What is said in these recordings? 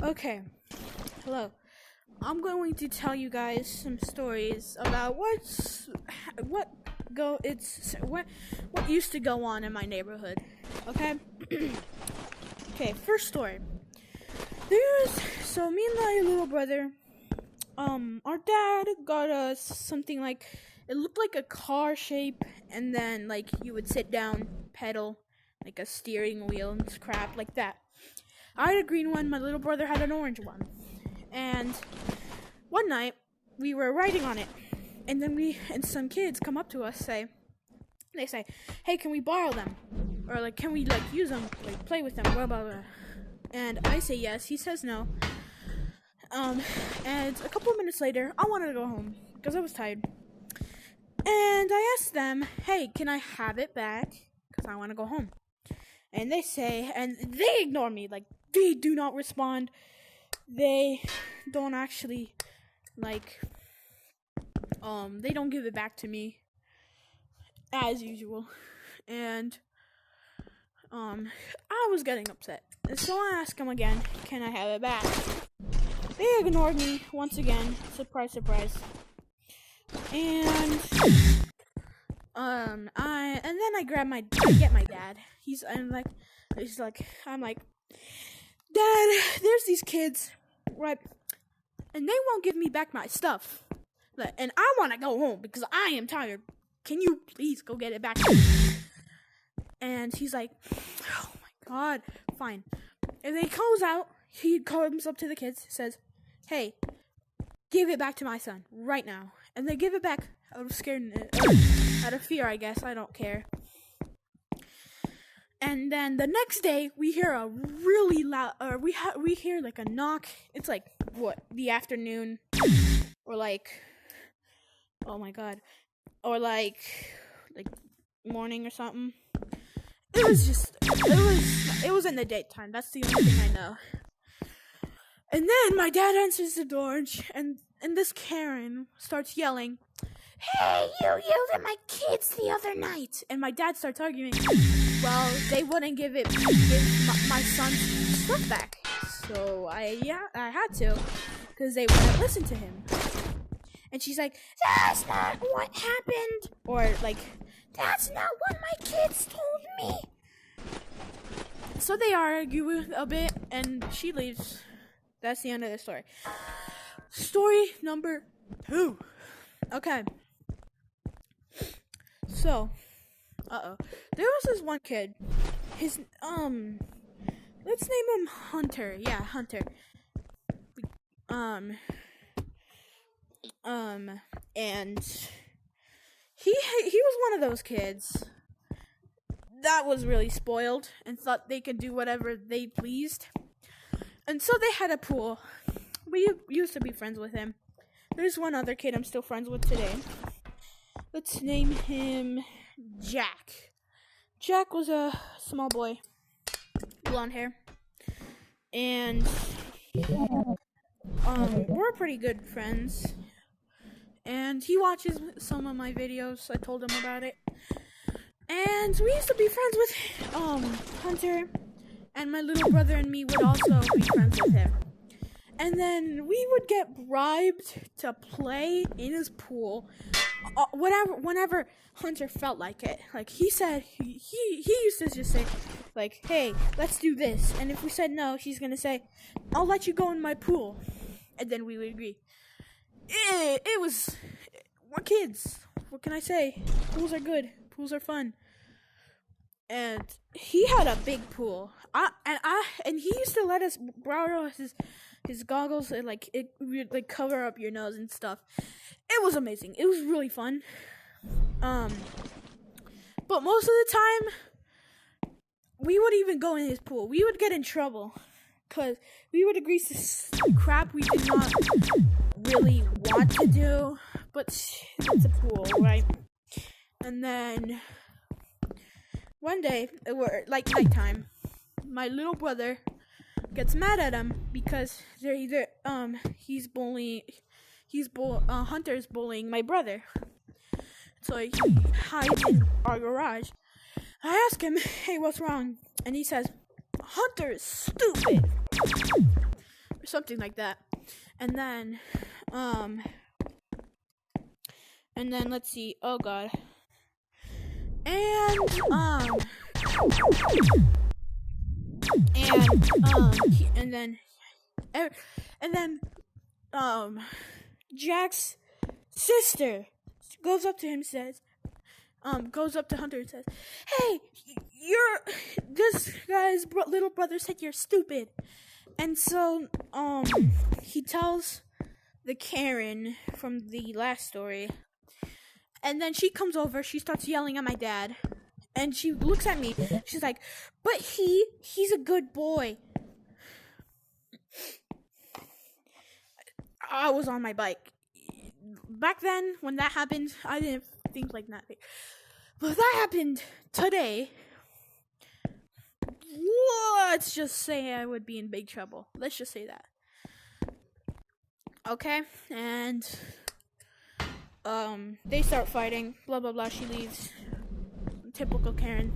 Okay, hello. I'm going to tell you guys some stories about what used to go on in my neighborhood. Okay? Okay, first story. So me and my little brother, our dad got us something like, it looked like a car shape, and then like you would sit down, pedal, like a steering wheel and crap like that. I had a green one, my little brother had an orange one. And one night, we were riding on it, and then some kids come up to us, they say, hey, can we borrow them? Or like, can we like use them, like play with them, blah, blah, blah. And I say yes, he says no. And a couple of minutes later, I wanted to go home, because I was tired. And I asked them, hey, can I have it back? Because I want to go home. And they say, and they ignore me, like, they do not respond. They don't actually, like, they don't give it back to me, as usual. And, I was getting upset. And so I asked them again, can I have it back? They ignored me once again. Surprise, surprise. And, and then I get my dad. I'm like, Dad, there's these kids, right? And they won't give me back my stuff. And I want to go home because I am tired. Can you please go get it back? And he's like, oh my God, fine. And then he comes up to the kids, says, hey, give it back to my son right now. And they give it back out of fear, I guess. I don't care. And then the next day, we hear a really loud, we hear like a knock. It's like, the afternoon, or like, oh my God, or like morning or something. It was in the daytime. That's the only thing I know. And then my dad answers the door, and this Karen starts yelling, hey, you yelled at my kids the other night. And my dad starts arguing. Well, they wouldn't give my son's stuff back. So I had to, because they wouldn't listen to him. And she's like, that's not what happened. Or like, that's not what my kids told me. So they argue a bit, and she leaves. That's the end of the story. Story number 2. Okay. So, there was this one kid. His, let's name him Hunter. Yeah, Hunter. And he was one of those kids that was really spoiled and thought they could do whatever they pleased. And so they had a pool. We used to be friends with him. There's one other kid I'm still friends with today. Let's name him Jack. Jack was a small boy, blonde hair, and we're pretty good friends. And he watches some of my videos. I told him about it. And we used to be friends with Hunter, and my little brother and me would also be friends with him. And then we would get bribed to play in his pool, whenever Hunter felt like it. Like he said, he used to just say, like, hey, let's do this. And if we said no, he's gonna say, I'll let you go in my pool. And then we would agree. We're kids. What can I say? Pools are good. Pools are fun. And he had a big pool. And he used to let us borrow his goggles, and it would cover up your nose and stuff. It was amazing. It was really fun. But most of the time, we would even go in his pool. We would get in trouble, because we would agree to crap we did not really want to do, but it's a pool, right? And then one day, it were nighttime, my little brother gets mad at him because Hunter's bullying my brother. So he hides in our garage. I ask him, hey, what's wrong? And he says, Hunter is stupid. something like that. And then let's see. Oh god. And then Jack's sister goes up to him, says, goes up to Hunter and says, "Hey, this guy's little brother said you're stupid." And so, he tells the Karen from the last story, and then she comes over, she starts yelling at my dad, and she looks at me, she's like, "But he's a good boy." I was on my bike. Back then, when that happened, I didn't think like that. But that happened today. Let's just say I would be in big trouble. Let's just say that. Okay, and they start fighting. Blah blah blah. She leaves. Typical Karen.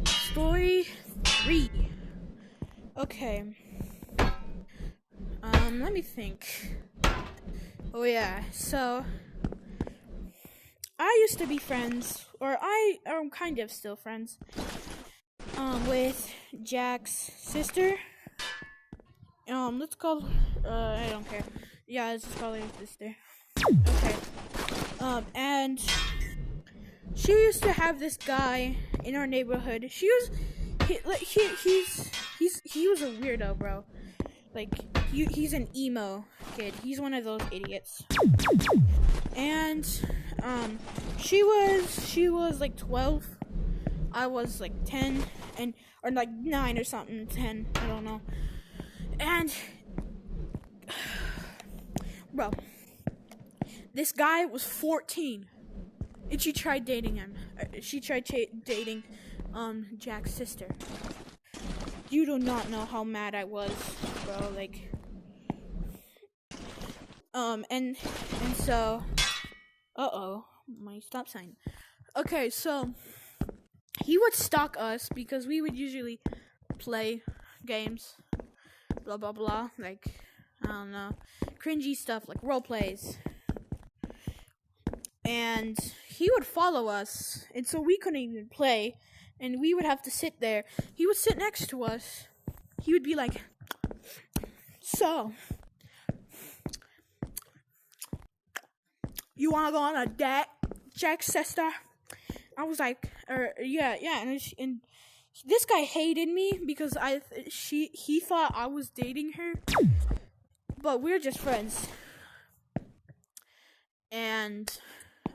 Story 3. Okay. Let me think. Oh yeah, so I used to be friends, or I am kind of still friends, with Jack's sister. Let's call, I don't care. Yeah, let's just call her sister. Okay. And she used to have this guy in our neighborhood. He was a weirdo, bro. Like, he's an emo kid. He's one of those idiots. And, she was like 12. I was like 10, or like 9 or something, 10, I don't know. And, bro, this guy was 14, and she tried dating him. She tried dating, Jack's sister. You do not know how mad I was, bro, like, and so, my stop sign. Okay, so, he would stalk us, because we would usually play games, blah, blah, blah, like, I don't know, cringy stuff, like role plays, and he would follow us, and so we couldn't even play, and we would have to sit there. He would sit next to us. He would be like, "So, you wanna go on a date, Jack's sister?" I was like, yeah, and this guy hated me because he thought I was dating her, but we're just friends, and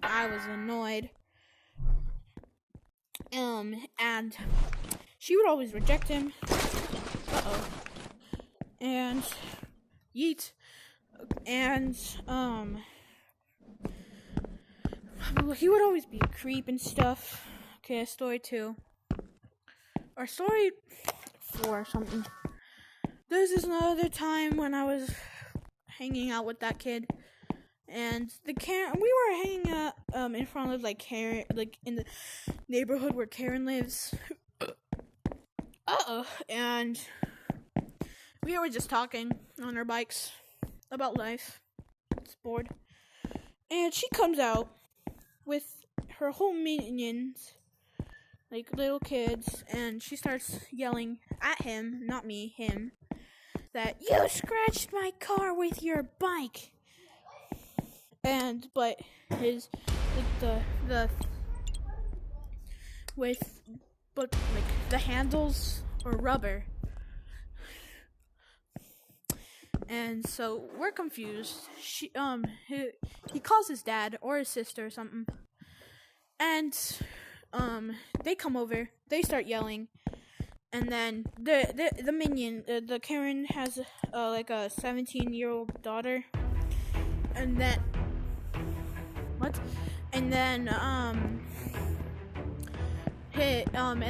I was annoyed. And she would always reject him. And yeet. And he would always be a creep and stuff. Okay, story 2. Or story 4 or something. This is another time when I was hanging out with that kid. And we were hanging out in front of like Karen, like in the neighborhood where Karen lives. And we were just talking on our bikes about life. It's bored. And she comes out with her whole minions, like little kids, and she starts yelling at him, not me, him, that "You scratched my car with your bike." But the handles are rubber. And so we're confused. He calls his dad or his sister or something. And they come over, they start yelling. And then the minion, the Karen has like a 17-year-old daughter. And then and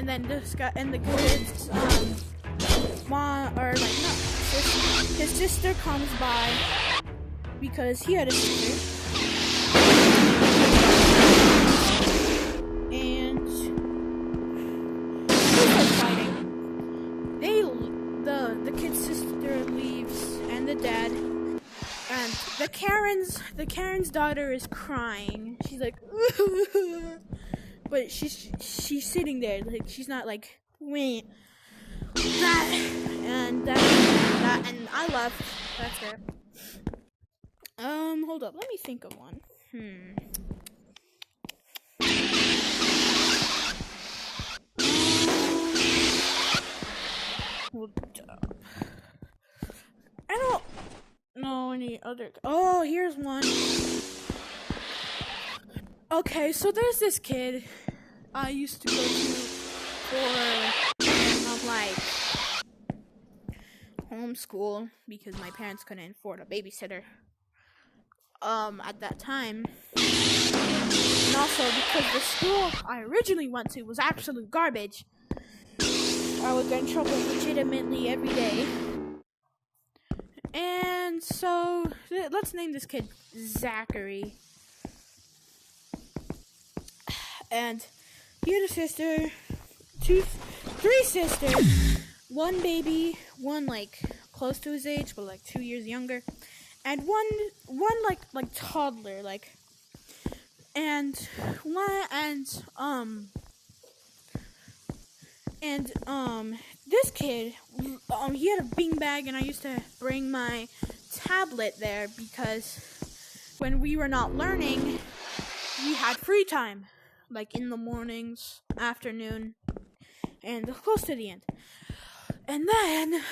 then this guy and the kid's mom, or like no, his sister comes by because he had a sister, and they start fighting. the kid's sister leaves, and the dad, and the Karen's daughter is crying. She's like, but she's sitting there, like she's not like, wait, that, and I left. That's it. Hold up, let me think of one. Hold up. I don't know any other. Oh, here's one. Okay, so there's this kid I used to go to for like homeschool because my parents couldn't afford a babysitter at that time. And also because the school I originally went to was absolute garbage. I would get in trouble legitimately every day. And so, let's name this kid Zachary. And he had a sister, three sisters, one baby, one like close to his age, but like 2 years younger, and one like toddler, like, and this kid, he had a beanbag, and I used to bring my tablet there because when we were not learning, we had free time, like in the mornings, afternoon, and close to the end. And then,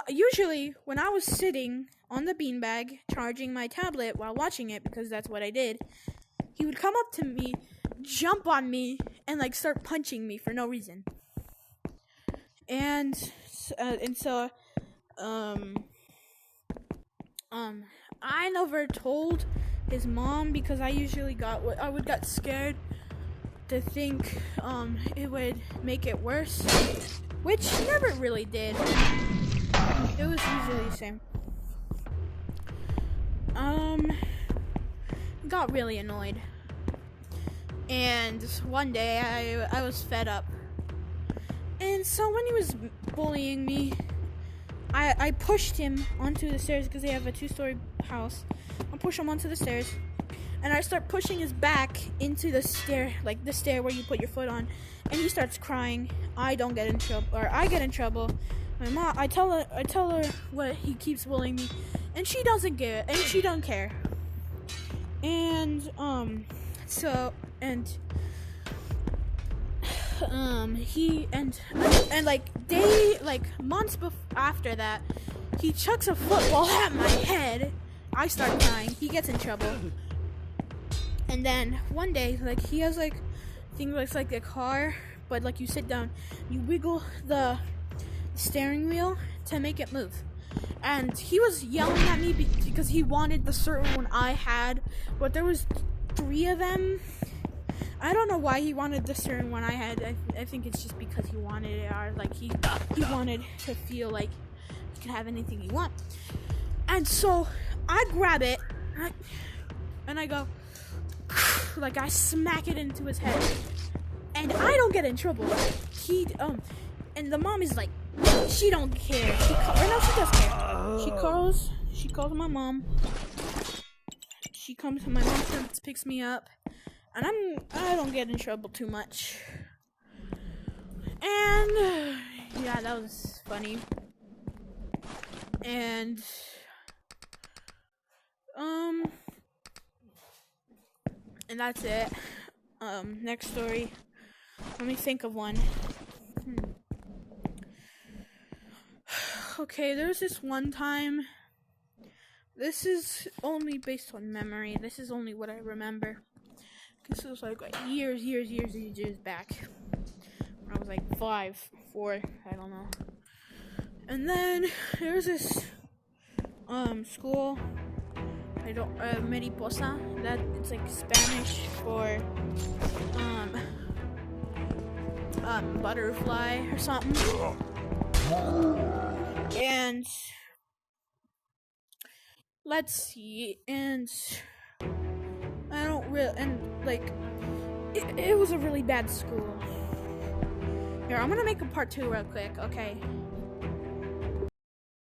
usually when I was sitting on the beanbag charging my tablet while watching it, because that's what I did, he would come up to me, jump on me, and like start punching me for no reason. And so I never told his mom because I usually got scared to think it would make it worse, which never really did. It was usually the same. Got really annoyed. And one day I was fed up. And so when he was bullying me, I pushed him onto the stairs because they have a 2-story house. I push him onto the stairs, and I start pushing his back into the stair, like the stair where you put your foot on, and he starts crying. I don't get in trouble, or I get in trouble. My mom, I tell her what he keeps bullying me, and she doesn't get it, and she don't care. And he months after that, he chucks a football at my head. I start crying. He gets in trouble. And then one day, like, he has like thing looks like a car, but like you sit down, you wiggle the steering wheel to make it move. And he was yelling at me because he wanted the certain one I had, but there was 3 of them. I don't know why he wanted the certain one I had. I think it's just because he wanted it, or like he wanted to feel like he could have anything he wants. And so I grab it and I go like I smack it into his head, and I don't get in trouble. And the mom is like, she don't care. She does care. She calls my mom. She comes, my mom comes, picks me up, and I don't get in trouble too much. And yeah, that was funny. And and that's it. Next story. Let me think of one. Okay, there was this one time. This is only based on memory. This is only what I remember. This was like years back. When I was like 5, 4, I don't know. And then there was this school. Mariposa. That it's like Spanish for butterfly or something. And let's see, and I don't really, and like it was a really bad school. Here, I'm gonna make a part 2 real quick, okay?